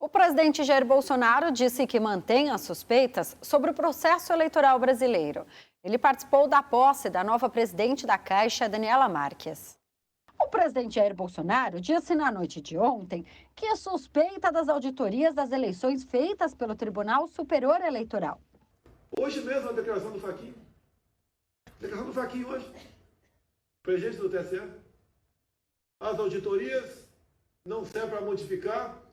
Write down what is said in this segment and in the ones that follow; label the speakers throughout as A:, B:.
A: O presidente Jair Bolsonaro disse que mantém as suspeitas sobre o processo eleitoral brasileiro. Ele participou da posse da nova presidente da Caixa, Daniela Marques. O presidente Jair Bolsonaro disse na noite de ontem que é suspeita das auditorias das eleições feitas pelo Tribunal Superior Eleitoral.
B: Hoje mesmo a declaração do Fachin. Declaração do Fachin hoje. Presidente do TSE. As auditorias não servem para modificar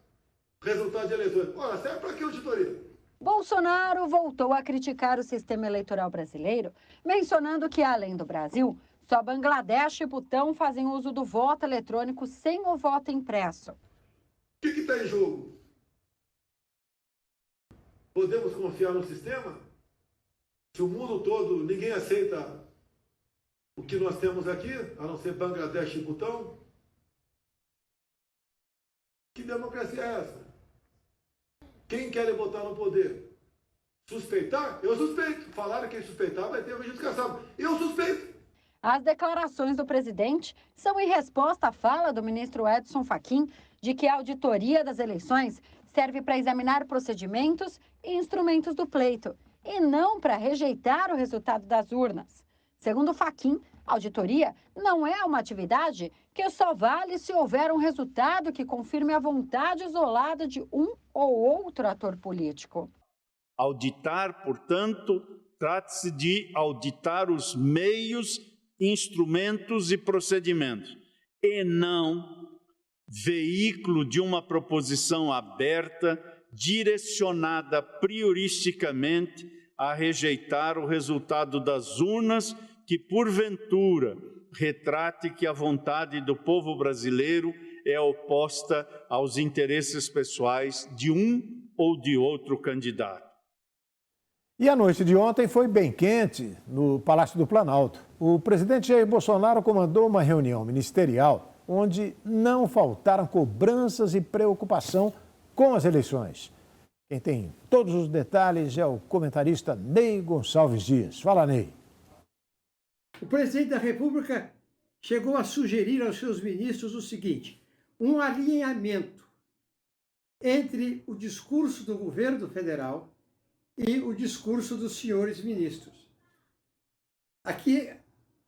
B: resultado de eleições. Ora, serve para que auditoria?
A: Bolsonaro voltou a criticar o sistema eleitoral brasileiro, mencionando que, além do Brasil, só Bangladesh e Butão fazem uso do voto eletrônico sem o voto impresso.
B: O que está em jogo? Podemos confiar no sistema? Se o mundo todo, ninguém aceita o que nós temos aqui, a não ser Bangladesh e Butão? Que democracia é essa? Quem quer botar no poder? Suspeitar? Eu suspeito. Falaram que suspeitar vai ter um vídeo descansado. Eu suspeito.
A: As declarações do presidente são em resposta à fala do ministro Edson Fachin de que a auditoria das eleições serve para examinar procedimentos e instrumentos do pleito, e não para rejeitar o resultado das urnas. Segundo Fachin, a auditoria não é uma atividade que só vale se houver um resultado que confirme a vontade isolada de um ou outro ator político.
C: Auditar, portanto, trata-se de auditar os meios, instrumentos e procedimentos, e não veículo de uma proposição aberta, direcionada prioristicamente a rejeitar o resultado das urnas que, porventura, retrate que a vontade do povo brasileiro é oposta aos interesses pessoais de um ou de outro candidato.
D: E a noite de ontem foi bem quente no Palácio do Planalto. O presidente Jair Bolsonaro comandou uma reunião ministerial onde não faltaram cobranças e preocupação com as eleições. Quem tem todos os detalhes é o comentarista Ney Gonçalves Dias. Fala, Ney.
E: O presidente da República chegou a sugerir aos seus ministros o seguinte: um alinhamento entre o discurso do governo federal e o discurso dos senhores ministros. Aqui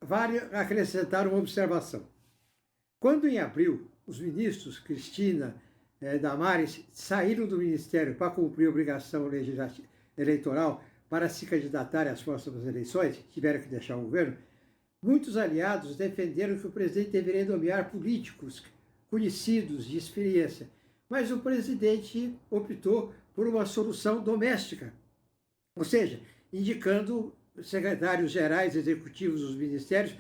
E: vale acrescentar uma observação. Quando em abril os ministros Cristina, Damares saíram do ministério para cumprir a obrigação eleitoral para se candidatarem às próximas eleições, tiveram que deixar o governo, muitos aliados defenderam que o presidente deveria nomear políticos conhecidos, de experiência, mas o presidente optou por uma solução doméstica, ou seja, indicando secretários gerais executivos dos ministérios,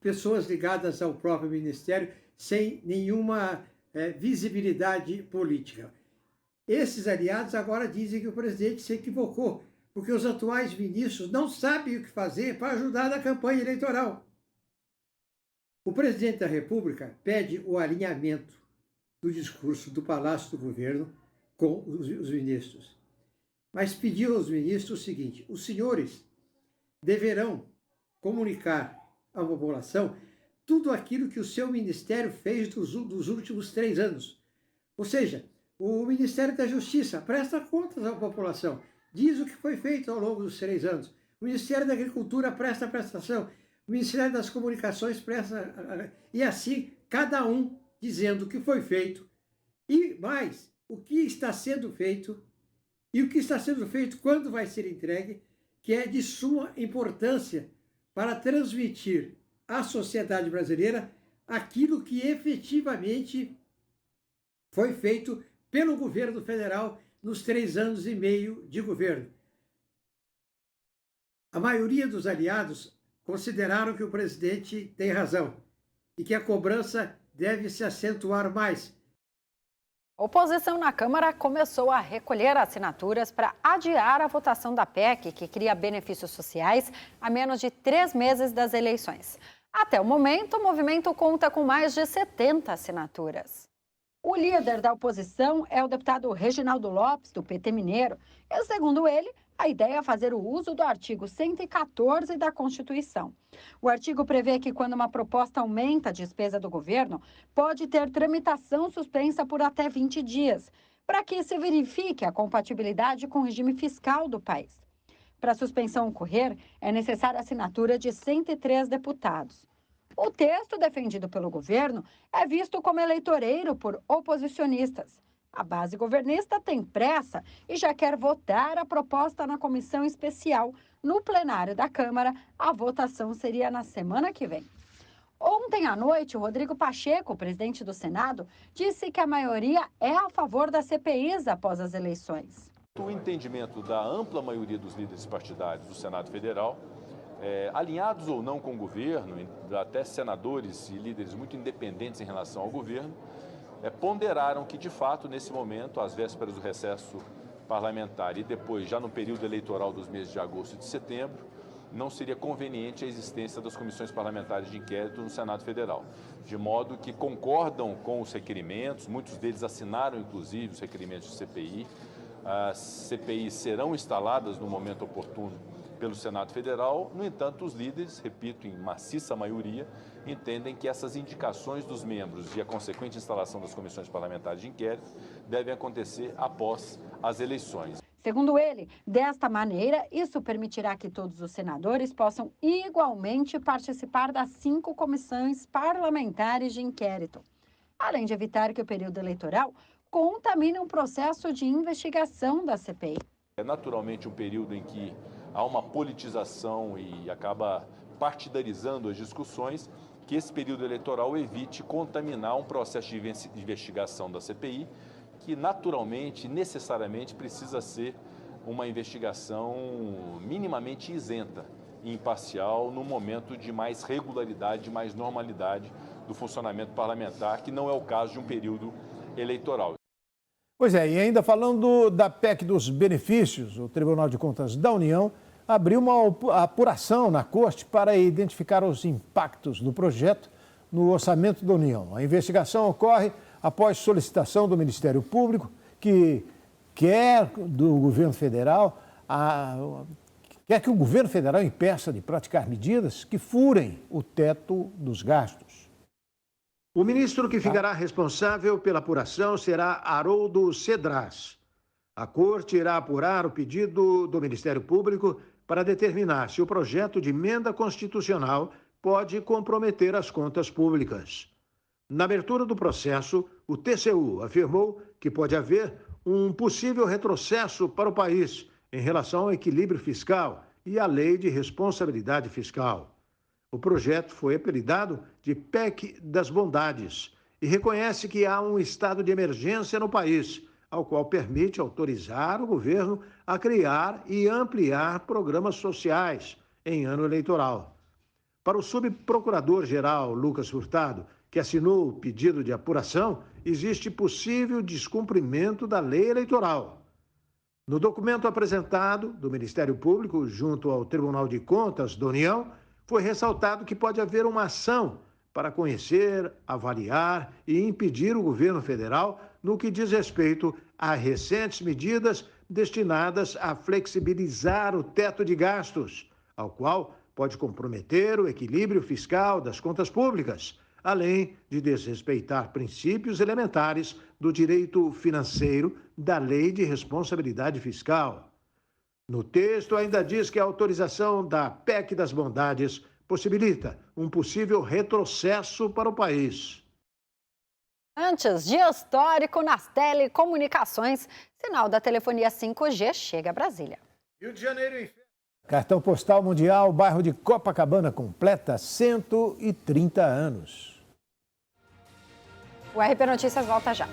E: pessoas ligadas ao próprio ministério, sem nenhuma visibilidade política. Esses aliados agora dizem que o presidente se equivocou, porque os atuais ministros não sabem o que fazer para ajudar na campanha eleitoral. O presidente da República pede o alinhamento do discurso do Palácio do Governo com os ministros, mas pediu aos ministros o seguinte: os senhores deverão comunicar à população tudo aquilo que o seu ministério fez dos últimos 3 anos. Ou seja, o Ministério da Justiça presta contas à população, diz o que foi feito ao longo dos 3 anos. O Ministério da Agricultura presta prestação, o Ministério das Comunicações presta... E assim, cada um dizendo o que foi feito e mais, o que está sendo feito e o que está sendo feito quando vai ser entregue, que é de suma importância para transmitir à sociedade brasileira aquilo que efetivamente foi feito pelo governo federal nos 3 anos e meio de governo. A maioria dos aliados consideraram que o presidente tem razão e que a cobrança deve se acentuar mais.
A: A oposição na Câmara começou a recolher assinaturas para adiar a votação da PEC, que cria benefícios sociais, a menos de 3 meses das eleições. Até o momento, o movimento conta com mais de 70 assinaturas. O líder da oposição é o deputado Reginaldo Lopes, do PT Mineiro, e, segundo ele, a ideia é fazer o uso do artigo 114 da Constituição. O artigo prevê que, quando uma proposta aumenta a despesa do governo, pode ter tramitação suspensa por até 20 dias. para que se verifique a compatibilidade com o regime fiscal do país. Para a suspensão ocorrer, é necessária a assinatura de 103 deputados. O texto defendido pelo governo é visto como eleitoreiro por oposicionistas. A base governista tem pressa e já quer votar a proposta na comissão especial. No plenário da Câmara, a votação seria na semana que vem. Ontem à noite, o Rodrigo Pacheco, presidente do Senado, disse que a maioria é a favor das CPIs após as eleições.
F: O entendimento da ampla maioria dos líderes partidários do Senado Federal, alinhados ou não com o governo, até senadores e líderes muito independentes em relação ao governo, ponderaram que, de fato, nesse momento, às vésperas do recesso parlamentar e depois, já no período eleitoral dos meses de agosto e de setembro, não seria conveniente a existência das comissões parlamentares de inquérito no Senado Federal, de modo que concordam com os requerimentos, muitos deles assinaram, inclusive, os requerimentos de CPI. As CPIs serão instaladas no momento oportuno pelo Senado Federal. No entanto, os líderes, repito, em maciça maioria, entendem que essas indicações dos membros e a consequente instalação das comissões parlamentares de inquérito devem acontecer após as eleições.
A: Segundo ele, desta maneira, isso permitirá que todos os senadores possam igualmente participar das 5 comissões parlamentares de inquérito, além de evitar que o período eleitoral contamine um processo de investigação da CPI.
F: É naturalmente um período em que há uma politização e acaba partidarizando as discussões, que esse período eleitoral evite contaminar um processo de investigação da CPI, que naturalmente, necessariamente, precisa ser uma investigação minimamente isenta e imparcial no momento de mais regularidade, de mais normalidade do funcionamento parlamentar, que não é o caso de um período eleitoral.
D: Pois é, e ainda falando da PEC dos benefícios, o Tribunal de Contas da União abriu uma apuração na Corte para identificar os impactos do projeto no orçamento da União. A investigação ocorre após solicitação do Ministério Público, que quer do governo federal, quer que o governo federal impeça de praticar medidas que furem o teto dos gastos.
G: O ministro que ficará responsável pela apuração será Haroldo Cedras. A Corte irá apurar o pedido do Ministério Público para determinar se o projeto de emenda constitucional pode comprometer as contas públicas. Na abertura do processo, o TCU afirmou que pode haver um possível retrocesso para o país em relação ao equilíbrio fiscal e à Lei de Responsabilidade Fiscal. O projeto foi apelidado de PEC das Bondades e reconhece que há um estado de emergência no país, ao qual permite autorizar o governo a criar e ampliar programas sociais em ano eleitoral. Para o subprocurador-geral Lucas Furtado, que assinou o pedido de apuração, existe possível descumprimento da lei eleitoral. No documento apresentado do Ministério Público junto ao Tribunal de Contas da União, foi ressaltado que pode haver uma ação para conhecer, avaliar e impedir o governo federal no que diz respeito a recentes medidas destinadas a flexibilizar o teto de gastos, ao qual pode comprometer o equilíbrio fiscal das contas públicas, além de desrespeitar princípios elementares do direito financeiro da Lei de Responsabilidade Fiscal. No texto ainda diz que a autorização da PEC das Bondades possibilita um possível retrocesso para o país.
A: Antes, dia histórico nas telecomunicações, sinal da telefonia 5G chega a Brasília.
D: Rio de Janeiro, Cartão Postal Mundial, bairro de Copacabana, completa 130 anos.
A: O RP Notícias volta já.